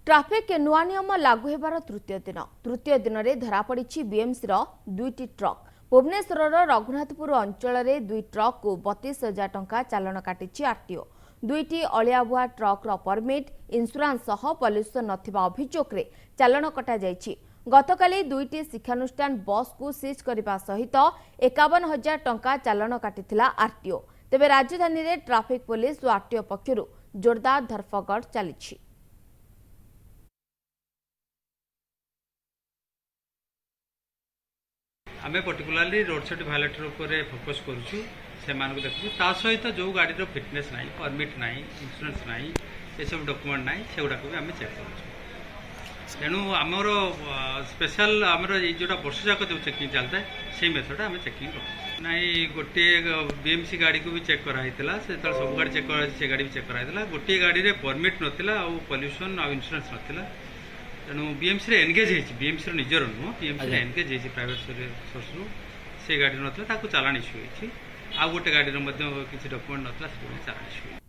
Traffic नुआ नियम लागू हेबार तृतीय दिन में धरापड़ी बीएमसी दुईटी ट्रक भुवनेश्वर रघुनाथपुर अंचल दुई ट्रक को 32,000 टंका चालान काटी आरटीओ। दुईटी अलियाबुआ ट्रक परमिट इन्सुरांस पल्यूशन नथिबा अभियोग रे चालान कटा जायछि। गतकाली दुईटी शिक्षानुष्ठान बस को सीज करने सहित 51,000 टंका चालान काटिथिला आरटीओ। तेबे राजधानी रे ट्राफिक पुलिस और आरटीओ पक्षरु जोरदार धरपकड़ चलिछि। आम पर्टिकुलाली रोड साइड भायोलेटर उपर फोकस करुचु से देखु ता सहित जो गाड़ी फिटनेस ना परमिट ना इन्सुरांस ना ये सब डॉक्यूमेंट ना से गुड़ाक भी आम चेक करुचु। तेणु आमर स्पेशल आमर जोटा वर्ष जाक जो चेकिंग चलता है से मेथड आम चेकिंग कर ना गोटे बीएमसी गाड़ी को भी चेक कराई से सब गाड़ी चेक कर गाड़ी भी चेक कराई गोटे गाड़ी में परमिट नाला पल्यूशन आ इन्सुरांस नाला। तेणु बीएमसी एनगेज होती बीएमसी निजर नुह बीएमसी एनगेज होती प्राइवेट सोर्स से गाड़ी नाला चालान इश्यू होती आ गोटे गाड़ी किसी डॉक्यूमेंट नाला चालान इश्यू।